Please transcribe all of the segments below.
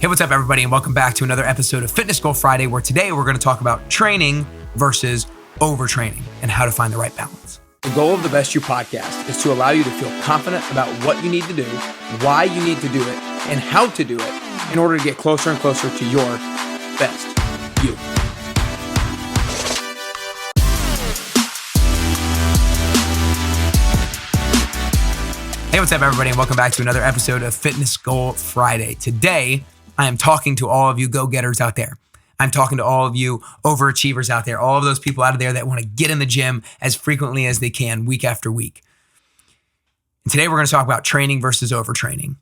Hey, what's up, everybody, and welcome back to another episode of Fitness Goal Friday, where today we're going to talk about training versus overtraining and how to find the right balance. The goal of the Best You podcast is to allow you to feel confident about what you need to do, why you need to do it, and how to do it in order to get closer and closer to your best you. Hey, what's up, everybody, and welcome back to another episode of Fitness Goal Friday. Today, I am talking to all of you go-getters out there. I'm talking to all of you overachievers out there, all of those people out there that want to get in the gym as frequently as they can, week after week. And today, we're going to talk about training versus overtraining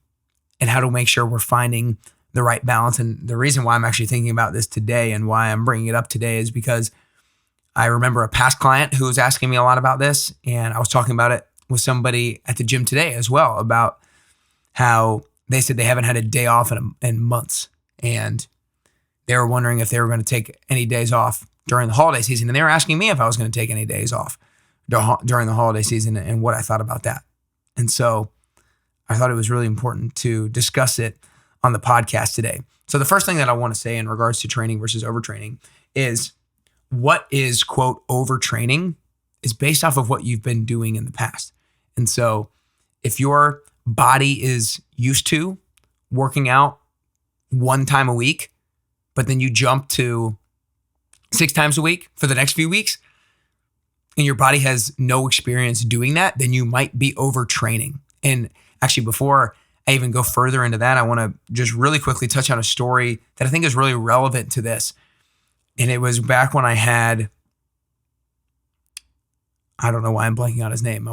and how to make sure we're finding the right balance. And the reason why I'm actually thinking about this today and why I'm bringing it up today is because I remember a past client who was asking me a lot about this, and I was talking about it with somebody at the gym today as well about how they said they haven't had a day off in months, and they were wondering if they were going to take any days off during the holiday season. And they were asking me if I was going to take any days off during the holiday season and what I thought about that. And so I thought it was really important to discuss it on the podcast today. So the first thing that I want to say in regards to training versus overtraining is what is, quote, overtraining is based off of what you've been doing in the past. And so if your body is used to working out one time a week, but then you jump to 6 times a week for the next few weeks, and your body has no experience doing that, then you might be overtraining. And actually, before I even go further into that, I want to just really quickly touch on a story that I think is really relevant to this. And it was back when I had, I don't know why I'm blanking on his name.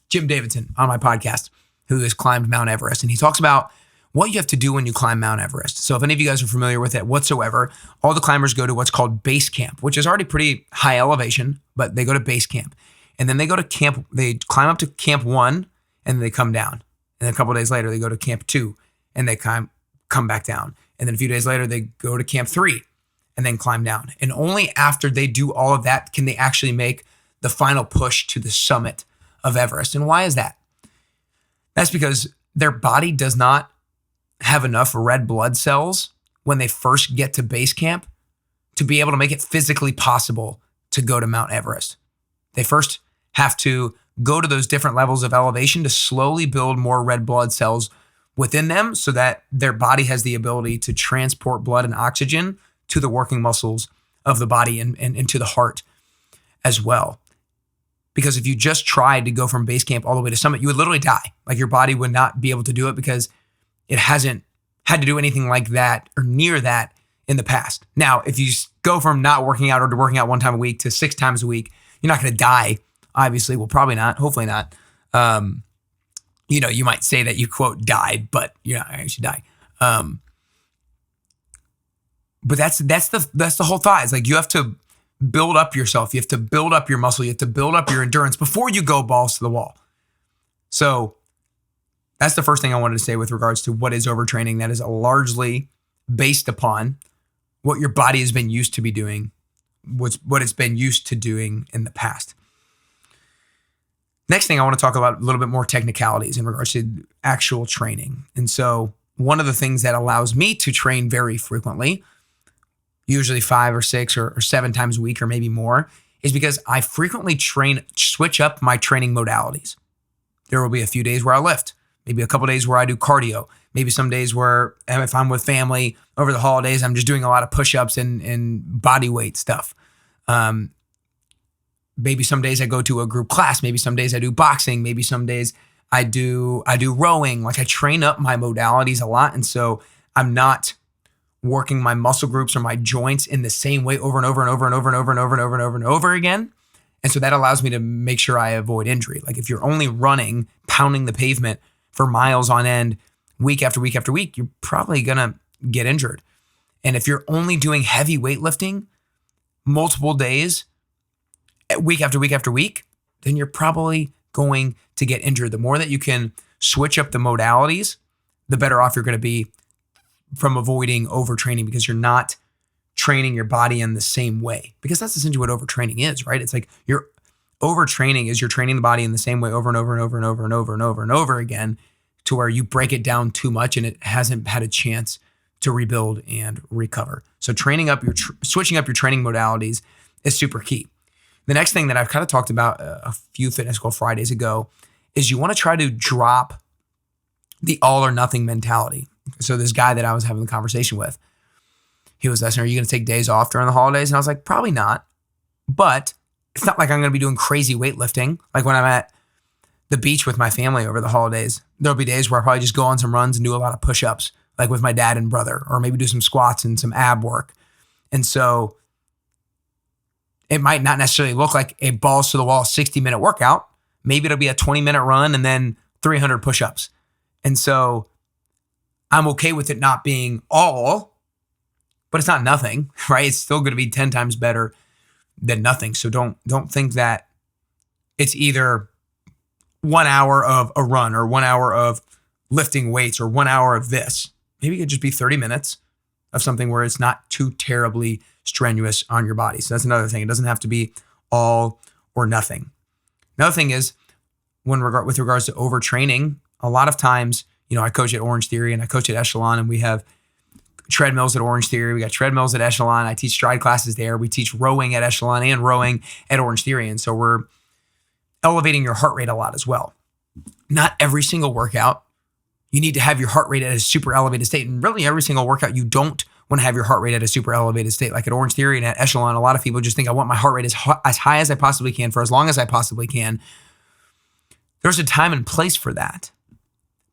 Jim Davidson on my podcast, who has climbed Mount Everest. And he talks about what you have to do when you climb Mount Everest. So if any of you guys are familiar with it whatsoever, all the climbers go to what's called base camp, which is already pretty high elevation, but they go to base camp. And then they go to camp, they climb up to camp 1 and then they come down. And then a couple of days later, they go to camp 2 and they come back down. And then a few days later, they go to camp 3 and then climb down. And only after they do all of that can they actually make the final push to the summit of Everest. And why is that? That's because their body does not have enough red blood cells when they first get to base camp to be able to make it physically possible to go to Mount Everest. They first have to go to those different levels of elevation to slowly build more red blood cells within them so that their body has the ability to transport blood and oxygen to the working muscles of the body and to the heart as well. Because if you just tried to go from base camp all the way to summit, you would literally die. Like, your body would not be able to do it because it hasn't had to do anything like that or near that in the past. Now, if you go from not working out or to working out 1 time a week to 6 times a week, you're not going to die, obviously. Well, probably not. Hopefully not. You might say that you, quote, died, but you're not actually die. But that's the whole thought. It's like you have to build up yourself. You have to build up your muscle. You have to build up your endurance before you go balls to the wall. So that's the first thing I wanted to say with regards to what is overtraining. That is largely based upon what your body has been used to be doing, what it's been used to doing in the past. Next thing, I want to talk about a little bit more technicalities in regards to actual training. And so one of the things that allows me to train very frequently, usually 5 or 6 or 7 times a week or maybe more, is because I frequently switch up my training modalities. There will be a few days where I lift, maybe a couple days where I do cardio, maybe some days where if I'm with family over the holidays, I'm just doing a lot of push-ups and body weight stuff. Maybe some days I go to a group class, maybe some days I do boxing, maybe some days I do rowing. Like, I train up my modalities a lot, and so I'm not working my muscle groups or my joints in the same way over and over and over and over and over and over and over and over and over again. And so that allows me to make sure I avoid injury. Like, if you're only running, pounding the pavement for miles on end, week after week after week, you're probably gonna get injured. And if you're only doing heavy weightlifting multiple days, week after week after week, then you're probably going to get injured. The more that you can switch up the modalities, the better off you're going to be from avoiding overtraining, because you're not training your body in the same way. Because that's essentially what overtraining is, right? It's like you're overtraining is you're training the body in the same way over and over and over and over and over and over and over again, to where you break it down too much and it hasn't had a chance to rebuild and recover. So switching up your training modalities is super key. The next thing that I've kind of talked about a few Fitness Goal Fridays ago is you want to try to drop the all or nothing mentality. So this guy that I was having the conversation with, he was asking, are you going to take days off during the holidays? And I was like, probably not. But it's not like I'm going to be doing crazy weightlifting. Like when I'm at the beach with my family over the holidays, there'll be days where I probably just go on some runs and do a lot of push-ups, like with my dad and brother, or maybe do some squats and some ab work. And so it might not necessarily look like a balls to the wall 60-minute workout. Maybe it'll be a 20-minute run and then 300 push-ups. And so I'm okay with it not being all, but it's not nothing, right? It's still going to be 10 times better than nothing. So don't think that it's either 1 hour of a run or 1 hour of lifting weights or 1 hour of this. Maybe it could just be 30 minutes of something where it's not too terribly strenuous on your body. So that's another thing. It doesn't have to be all or nothing. Another thing is with regards to overtraining, a lot of times, I coach at Orange Theory and I coach at Echelon, and we have treadmills at Orange Theory. We got treadmills at Echelon. I teach stride classes there. We teach rowing at Echelon and rowing at Orange Theory. And so we're elevating your heart rate a lot as well. Not every single workout, you need to have your heart rate at a super elevated state. And really every single workout, you don't want to have your heart rate at a super elevated state. Like at Orange Theory and at Echelon, a lot of people just think I want my heart rate as high as I possibly can for as long as I possibly can. There's a time and place for that.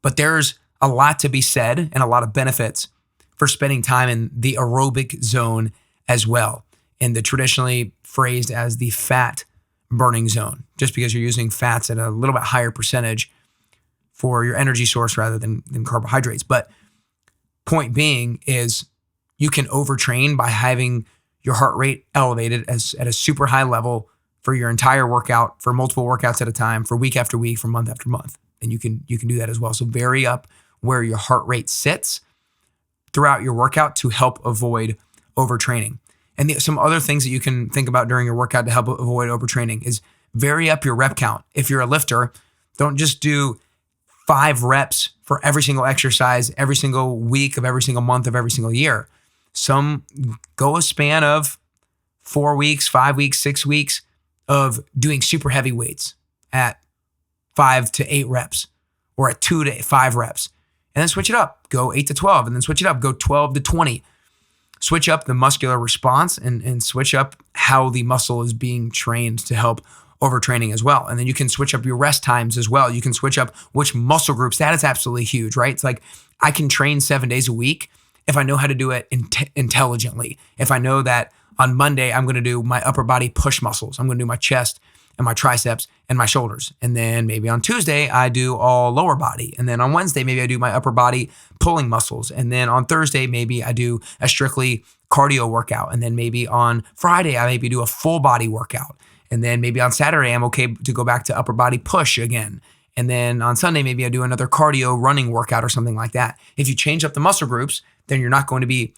But there's a lot to be said and a lot of benefits for spending time in the aerobic zone as well, and the traditionally phrased as the fat burning zone, just because you're using fats at a little bit higher percentage for your energy source rather than carbohydrates. But point being is you can overtrain by having your heart rate elevated at a super high level for your entire workout, for multiple workouts at a time, for week after week, for month after month. And you can do that as well. So vary up where your heart rate sits throughout your workout to help avoid overtraining. And some other things that you can think about during your workout to help avoid overtraining is vary up your rep count. If you're a lifter, don't just do 5 reps for every single exercise, every single week of every single month of every single year. Some go a span of 4 weeks, 5 weeks, 6 weeks of doing super heavy weights at 5 to 8 reps or at 2 to 5 reps. And then switch it up, go 8 to 12, and then switch it up, go 12 to 20. Switch up the muscular response and switch up how the muscle is being trained to help overtraining as well. And then you can switch up your rest times as well. You can switch up which muscle groups. That is absolutely huge, right? It's like I can train 7 days a week if I know how to do it intelligently. If I know that on Monday, I'm going to do my upper body push muscles. I'm going to do my chest and my triceps and my shoulders. And then maybe on Tuesday, I do all lower body. And then on Wednesday, maybe I do my upper body pulling muscles. And then on Thursday, maybe I do a strictly cardio workout. And then maybe on Friday, I maybe do a full body workout. And then maybe on Saturday, I'm okay to go back to upper body push again. And then on Sunday, maybe I do another cardio running workout or something like that. If you change up the muscle groups, then you're not going to be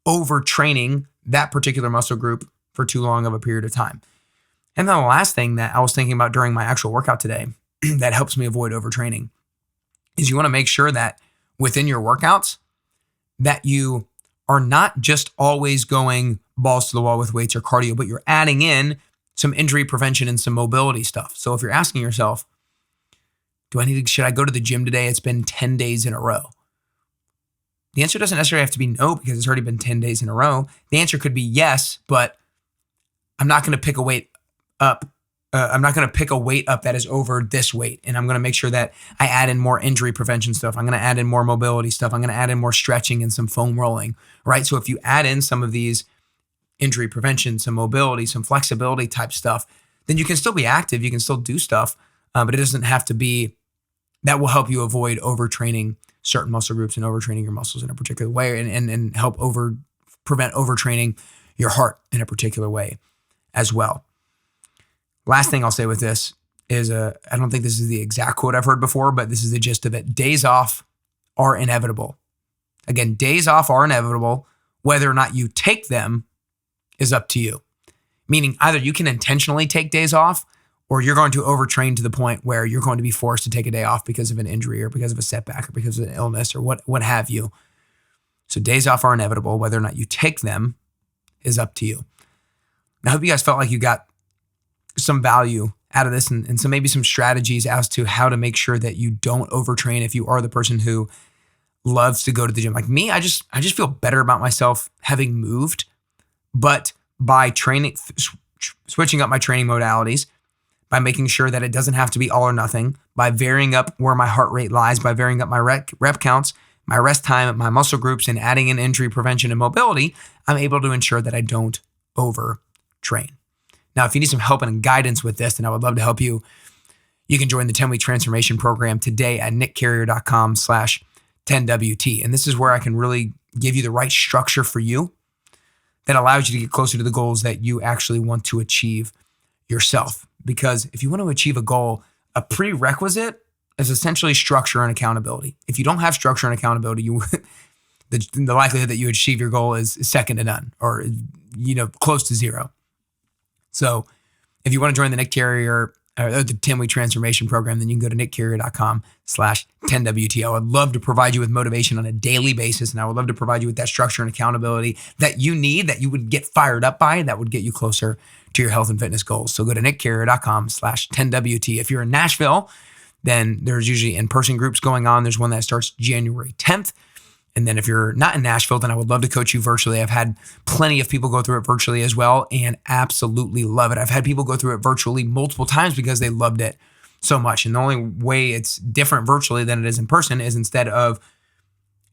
overtraining that particular muscle group for too long of a period of time. And then the last thing that I was thinking about during my actual workout today that helps me avoid overtraining is you want to make sure that within your workouts that you are not just always going balls to the wall with weights or cardio, but you're adding in some injury prevention and some mobility stuff. So if you're asking yourself, should I go to the gym today? It's been 10 days in a row. The answer doesn't necessarily have to be no because it's already been 10 days in a row. The answer could be yes, but I'm not going to pick a weight up. I'm not going to pick a weight up that is over this weight. And I'm going to make sure that I add in more injury prevention stuff. I'm going to add in more mobility stuff. I'm going to add in more stretching and some foam rolling, right? So if you add in some of these injury prevention, some mobility, some flexibility type stuff, then you can still be active. You can still do stuff, but it doesn't have to be, that will help you avoid overtraining certain muscle groups and overtraining your muscles in a particular way and help prevent overtraining your heart in a particular way as well. Last thing I'll say with this is, I don't think this is the exact quote I've heard before, but this is the gist of it. Days off are inevitable. Again, days off are inevitable. Whether or not you take them is up to you. Meaning either you can intentionally take days off or you're going to overtrain to the point where you're going to be forced to take a day off because of an injury or because of a setback or because of an illness or what have you. So days off are inevitable. Whether or not you take them is up to you. I hope you guys felt like you got some value out of this and maybe some strategies as to how to make sure that you don't overtrain if you are the person who loves to go to the gym. Like me, I just feel better about myself having moved, but by switching up my training modalities, by making sure that it doesn't have to be all or nothing, by varying up where my heart rate lies, by varying up my rep counts, my rest time, my muscle groups, and adding in injury prevention and mobility, I'm able to ensure that I don't overtrain. Now, if you need some help and guidance with this, then I would love to help you. You can join the 10-week transformation program today at nickcarrier.com/10WT. And this is where I can really give you the right structure for you that allows you to get closer to the goals that you actually want to achieve yourself. Because if you want to achieve a goal, a prerequisite is essentially structure and accountability. If you don't have structure and accountability, the likelihood that you achieve your goal is second to none, or close to zero. So if you want to join the Nick Carrier or the 10-week transformation program, then you can go to nickcarrier.com/10WT. I would love to provide you with motivation on a daily basis, and I would love to provide you with that structure and accountability that you need, that you would get fired up by, that would get you closer to your health and fitness goals. So go to nickcarrier.com/10WT. If you're in Nashville, then there's usually in-person groups going on. There's one that starts January 10th. And then if you're not in Nashville, then I would love to coach you virtually. I've had plenty of people go through it virtually as well and absolutely love it. I've had people go through it virtually multiple times because they loved it so much. And the only way it's different virtually than it is in person is instead of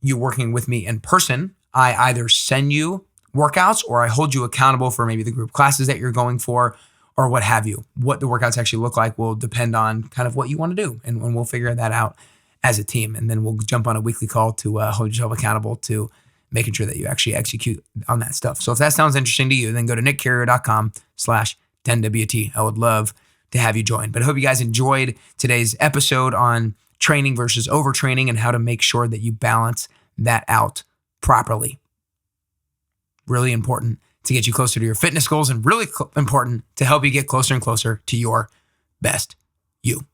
you working with me in person, I either send you workouts or I hold you accountable for maybe the group classes that you're going for or what have you. What the workouts actually look like will depend on kind of what you want to do. And we'll figure that out as a team. And then we'll jump on a weekly call to hold yourself accountable to making sure that you actually execute on that stuff. So if that sounds interesting to you, then go to nickcarrier.com/10WT. I would love to have you join. But I hope you guys enjoyed today's episode on training versus overtraining and how to make sure that you balance that out properly. Really important to get you closer to your fitness goals and really important to help you get closer and closer to your best you.